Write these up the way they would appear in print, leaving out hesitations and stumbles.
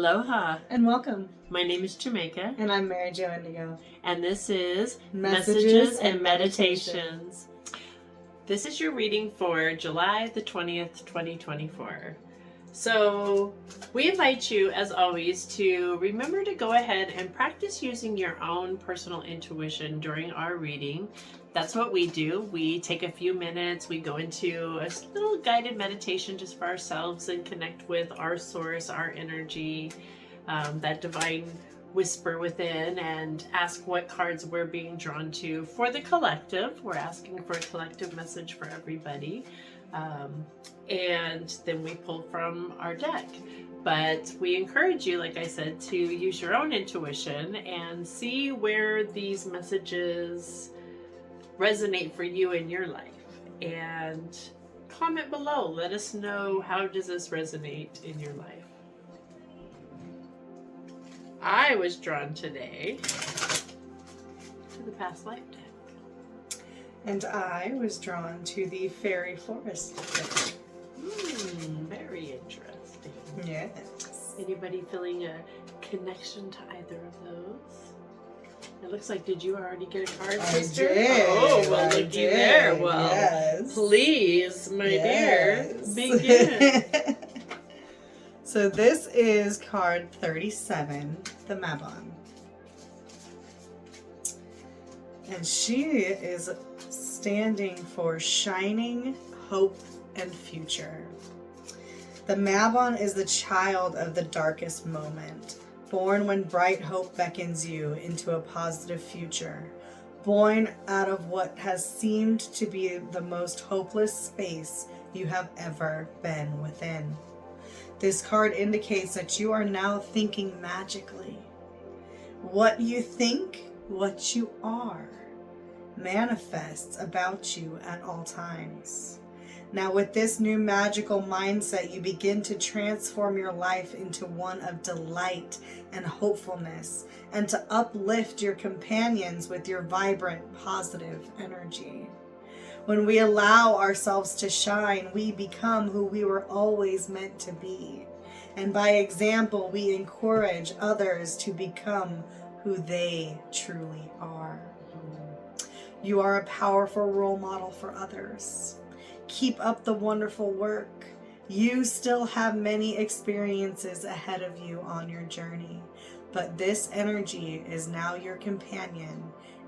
Aloha, and welcome. my name is Jamaica, And I'm Mary Jo Indigo. and this is Messages and Meditations. This is your reading for July the 20th, 2024. So, we invite you, as always, to remember to go ahead and practice using your own personal intuition during our reading. That's what we do. We take a few minutes, we go into a little guided meditation just for ourselves and connect with our source, our energy, that divine whisper within, and ask what cards we're being drawn to for the collective. We're asking for a collective message for everybody. And then we pull from our deck. But we encourage you, like I said, to use your own intuition and see where these messages resonate for you in your life. And comment below. Let us know, how does this resonate in your life? I was drawn today to the Past Life deck. And I was drawn to the Fairy Forest deck. Very interesting. Yes. Anybody feeling a connection to either of those? It looks like, did you already get a card, sister? Did. Oh, well, looky did. there. Well, yes. Please, my Yes. dear, begin. So this is card 37, the Mabon. And she is standing for shining hope and future. The Mabon is the child of the darkest moment, born when bright hope beckons you into a positive future, born out of what has seemed to be the most hopeless space you have ever been within. This card indicates that you are now thinking magically. What you think, what you are, manifests about you at all times. Now, with this new magical mindset, you begin to transform your life into one of delight and hopefulness, and to uplift your companions with your vibrant, positive energy. When we allow ourselves to shine, we become who we were always meant to be. And by example, we encourage others to become who they truly are. You are a powerful role model for others. Keep up the wonderful work. You still have many experiences ahead of you on your journey, but this energy is now your companion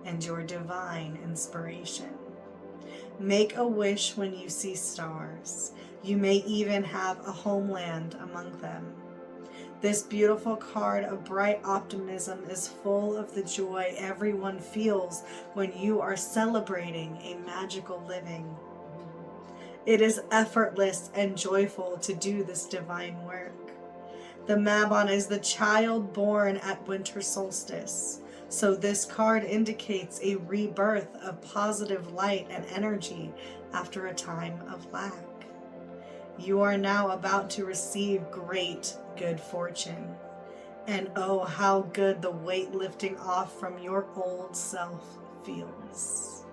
and your divine inspiration. Make a wish when you see stars. You may even have a homeland among them. This beautiful card of bright optimism is full of the joy everyone feels when you are celebrating a magical living. It is effortless and joyful to do this divine work. The Mabon is the child born at winter solstice. So this card indicates a rebirth of positive light and energy after a time of lack. You are now about to receive great good fortune. And oh, how good the weight lifting off from your old self feels.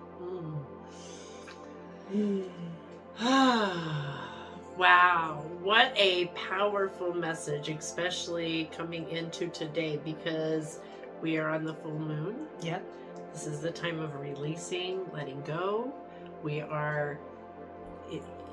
Wow, what a powerful message, especially coming into today, because we are on the full moon. Yep. This is the time of releasing, letting go. We are,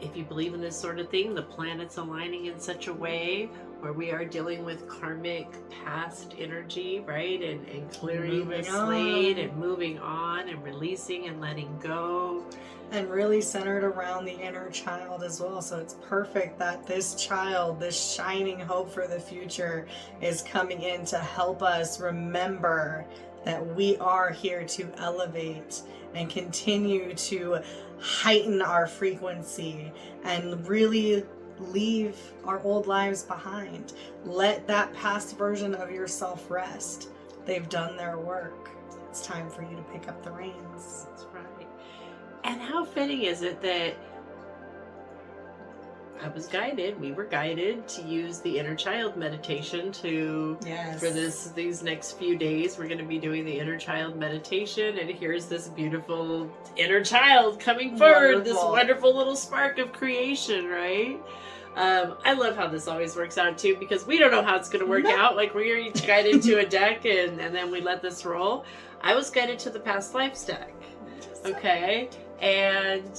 if you believe in this sort of thing, the planets aligning in such a way where we are dealing with karmic past energy, right? And clearing the slate and moving on and releasing and letting go. And really centered around the inner child as well. So it's perfect that this child, this shining hope for the future, is coming in to help us remember that we are here to elevate and continue to heighten our frequency and really leave our old lives behind. Let that past version of yourself rest. They've done their work. It's time for you to pick up the reins. That's right. And how fitting is it that we were guided to use the inner child meditation for these next few days. We're going to be doing the inner child meditation, and here's this beautiful inner child coming forward, this wonderful little spark of creation, right? I love how this always works out too, because we don't know how it's going to work No. out. Like, we're each guided to a deck, and then we let this roll. I was guided to the past lives deck. Okay, and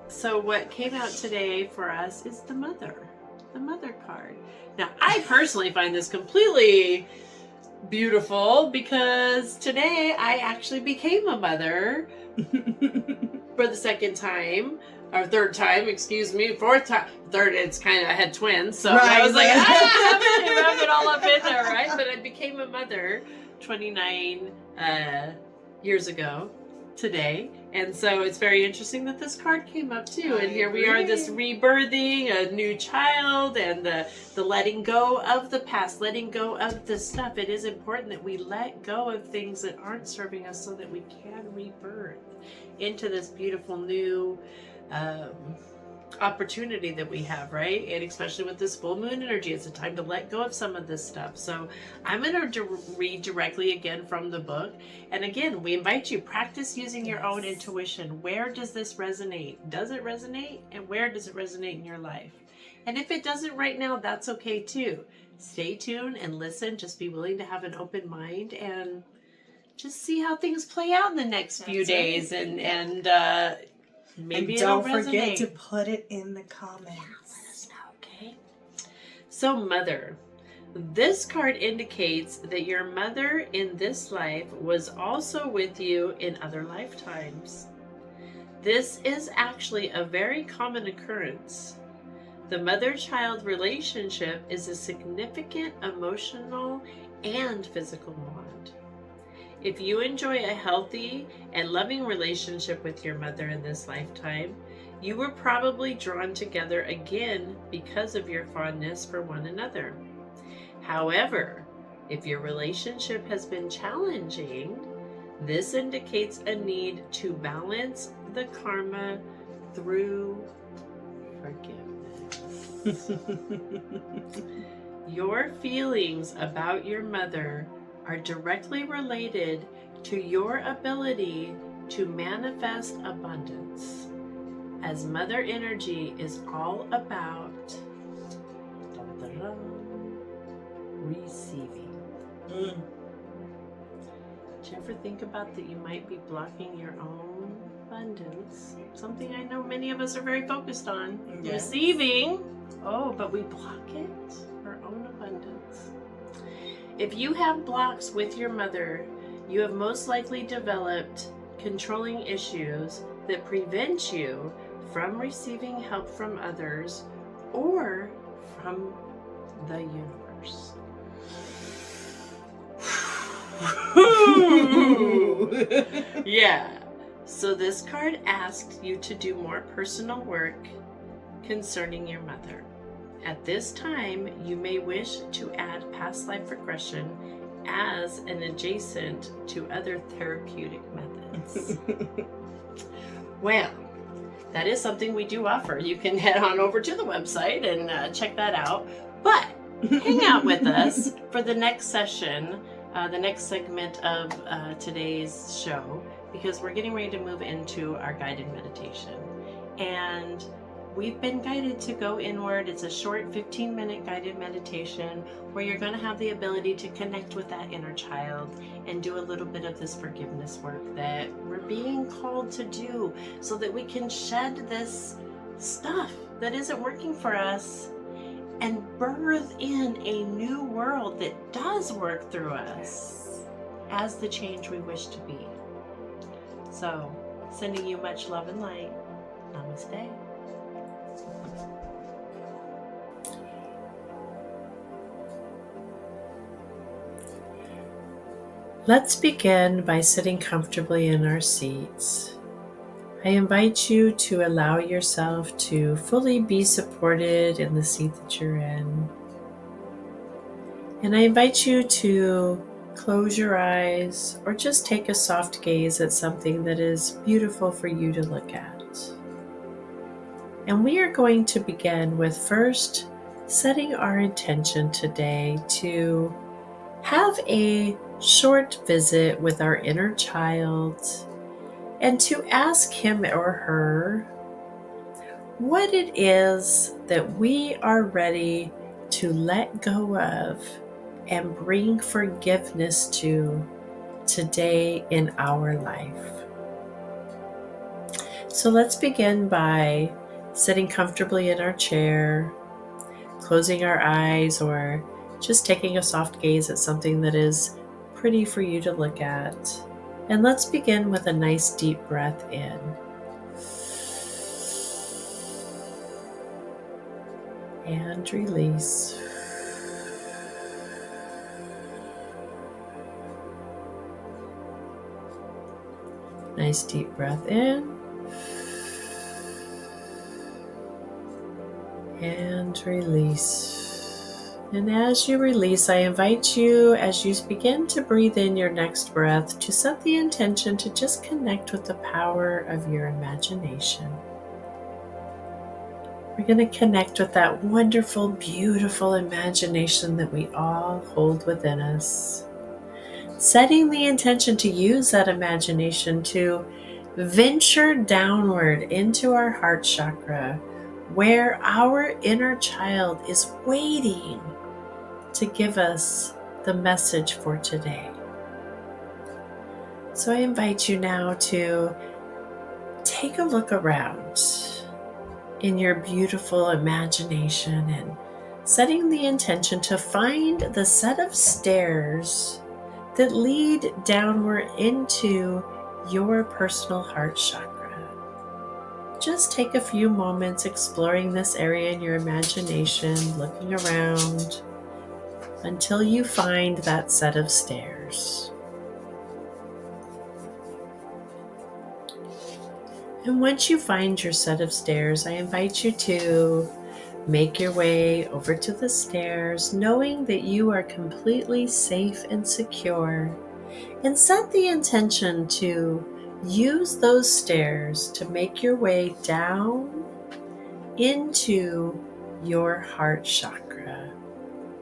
so what came out today for us is the mother card. Now, I personally find this completely beautiful because today I actually became a mother for the second time. Or third time, excuse me, fourth time. Third, it's kind of, I had twins, so Right. I was like, wrap it all up in there, right? But I became a mother 29 years ago today. And so it's very interesting that this card came up too. And here we are, this rebirthing, a new child, and the letting go of the past, letting go of the stuff. It is important that we let go of things that aren't serving us so that we can rebirth into this beautiful new opportunity that we have, right? And especially with this full moon energy, it's a time to let go of some of this stuff. So I'm going to read directly again from the book. And again, we invite you, practice using your own intuition. Where does this resonate? Does it resonate? And where does it resonate in your life? And if it doesn't right now, that's okay too. Stay tuned and listen. Just be willing to have an open mind and just see how things play out in the next few days. And maybe and it'll don't forget resonate. to put it in the comments. Let us know, okay? So, mother. This card indicates that your mother in this life was also with you in other lifetimes. This is actually a very common occurrence. The mother-child relationship is a significant emotional and physical bond. If you enjoy a healthy and loving relationship with your mother in this lifetime, you were probably drawn together again because of your fondness for one another. However, if your relationship has been challenging, this indicates a need to balance the karma through forgiveness. Your feelings about your mother are directly related to your ability to manifest abundance, as mother energy is all about receiving. Did you ever think about that you might be blocking your own abundance? Something I know many of us are very focused on. Yes. Receiving. Oh, but we block it. Our own abundance. If you have blocks with your mother, you have most likely developed controlling issues that prevent you from receiving help from others or from the universe. Yeah. So this card asks you to do more personal work concerning your mother. At this time, you may wish to add past life regression as an adjacent to other therapeutic methods. Well, that is something we do offer. You can head on over to the website and check that out. But hang out with us for the next session, the next segment of today's show, because we're getting ready to move into our guided meditation. And we've been guided to go inward. It's a short 15-minute guided meditation where you're going to have the ability to connect with that inner child and do a little bit of this forgiveness work that we're being called to do so that we can shed this stuff that isn't working for us and birth in a new world that does work through us as the change we wish to be. So, sending you much love and light. Namaste. Let's begin by sitting comfortably in our seats. I invite you to allow yourself to fully be supported in the seat that you're in. And I invite you to close your eyes or just take a soft gaze at something that is beautiful for you to look at. And we are going to begin with first setting our intention today to have a short visit with our inner child and to ask him or her, what it is that we are ready to let go of and bring forgiveness to today in our life. So let's begin by sitting comfortably in our chair, closing our eyes, or just taking a soft gaze at something that is pretty for you to look at. And let's begin with a nice deep breath in. And release. Nice deep breath in. And release. And as you release, I invite you, as you begin to breathe in your next breath, to set the intention to just connect with the power of your imagination. We're going to connect with that wonderful, beautiful imagination that we all hold within us. Setting the intention to use that imagination to venture downward into our heart chakra, where our inner child is waiting to give us the message for today. So I invite you now to take a look around in your beautiful imagination and setting the intention to find the set of stairs that lead downward into your personal heart chakra. Just take a few moments exploring this area in your imagination, looking around until you find that set of stairs. And once you find your set of stairs, I invite you to make your way over to the stairs, knowing that you are completely safe and secure, and set the intention to use those stairs to make your way down into your heart chakra,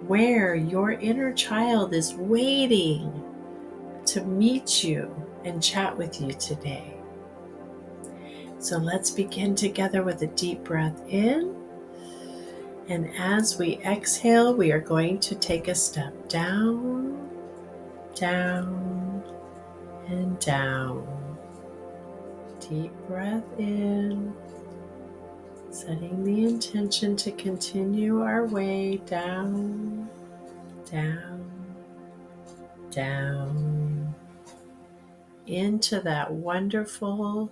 where your inner child is waiting to meet you and chat with you today. So let's begin together with a deep breath in. And as we exhale, we are going to take a step down, down, and down. Deep breath in, setting the intention to continue our way down, down, down, into that wonderful,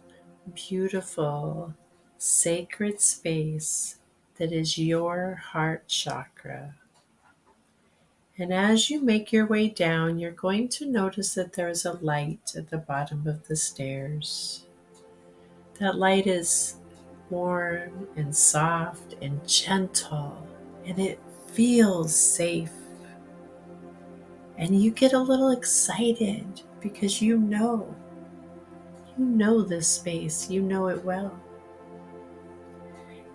beautiful, sacred space that is your heart chakra. And as you make your way down, you're going to notice that there is a light at the bottom of the stairs. That light is warm and soft and gentle, and it feels safe. And you get a little excited because you know this space, you know it well.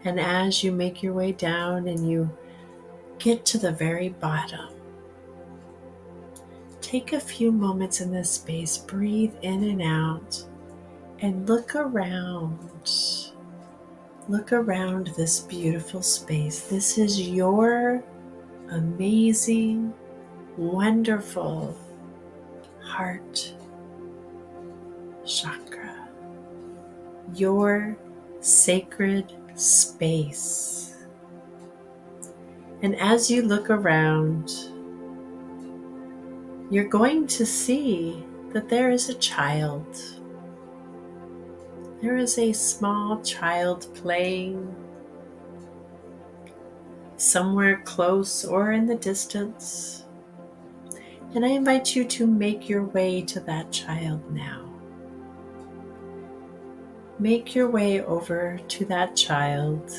And as you make your way down and you get to the very bottom, take a few moments in this space, breathe in and out, and look around. Look around this beautiful space. This is your amazing, wonderful heart chakra, your sacred space. And as you look around, you're going to see that there is a child. There is a small child playing somewhere close or in the distance. And I invite you to make your way to that child now. Make your way over to that child.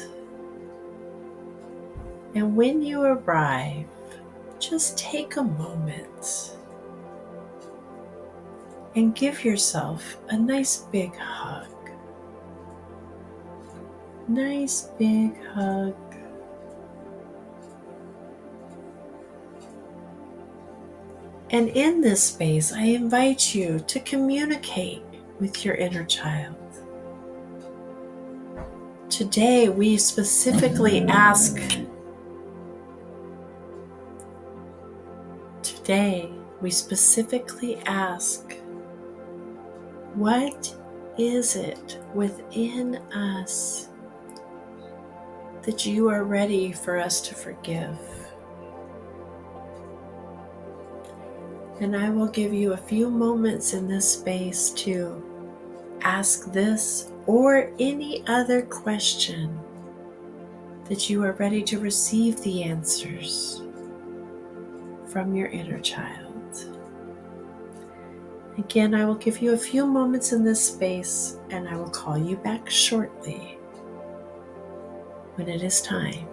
And when you arrive, just take a moment and give yourself a nice big hug. Nice big hug. And in this space, I invite you to communicate with your inner child. Today we specifically ask, what is it within us that you are ready for us to forgive? And I will give you a few moments in this space to ask this or any other question that you are ready to receive the answers from your inner child. Again, I will give you a few moments in this space and I will call you back shortly when it is time.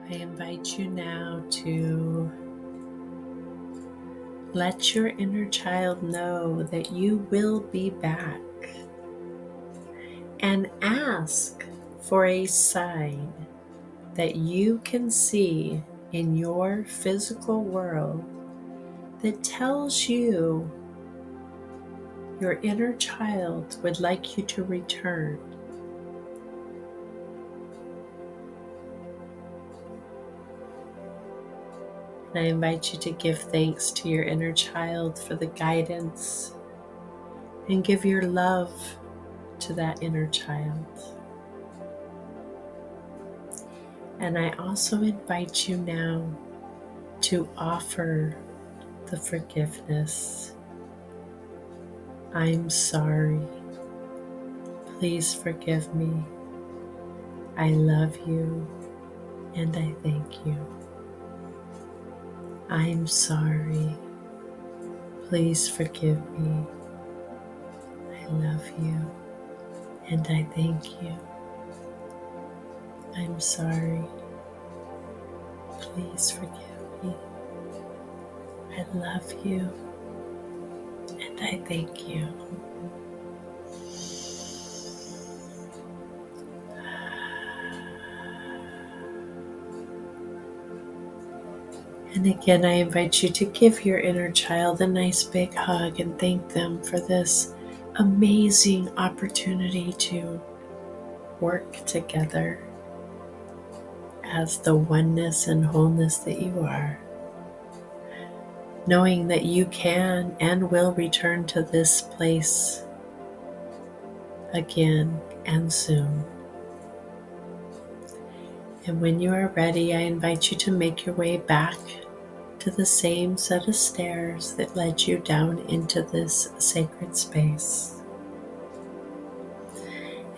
I invite you now to let your inner child know that you will be back, and ask for a sign that you can see in your physical world that tells you your inner child would like you to return. And I invite you to give thanks to your inner child for the guidance, and give your love to that inner child. And I also invite you now to offer the forgiveness. I'm sorry. Please forgive me. I love you and I thank you. I'm sorry. Please forgive me. I love you and I thank you. I'm sorry. Please forgive me. I love you and I thank you. And again, I invite you to give your inner child a nice big hug and thank them for this amazing opportunity to work together as the oneness and wholeness that you are, knowing that you can and will return to this place again and soon. And when you are ready, I invite you to make your way back to the same set of stairs that led you down into this sacred space.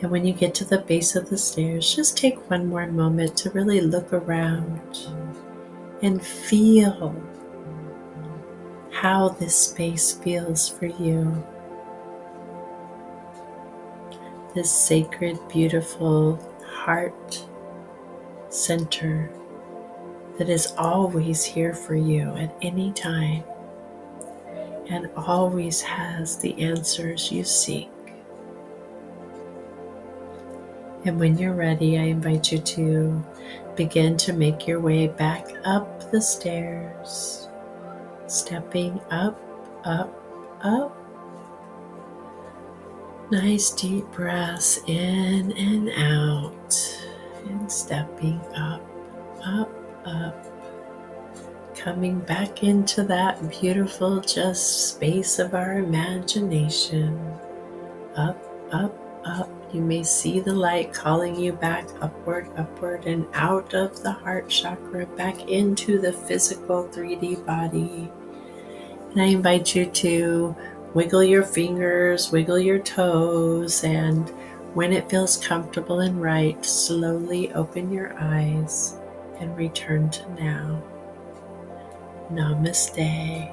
And when you get to the base of the stairs, just take one more moment to really look around and feel how this space feels for you. This sacred, beautiful heart center that is always here for you at any time and always has the answers you seek. And when you're ready, I invite you to begin to make your way back up the stairs, stepping up, up, up. Nice deep breaths in and out, and stepping up, up, up. Coming back into that beautiful just space of our imagination. Up, up, up. You may see the light calling you back upward, upward, and out of the heart chakra, back into the physical 3D body. And I invite you to wiggle your fingers, wiggle your toes, and when it feels comfortable and right, slowly open your eyes and return to now. Namaste.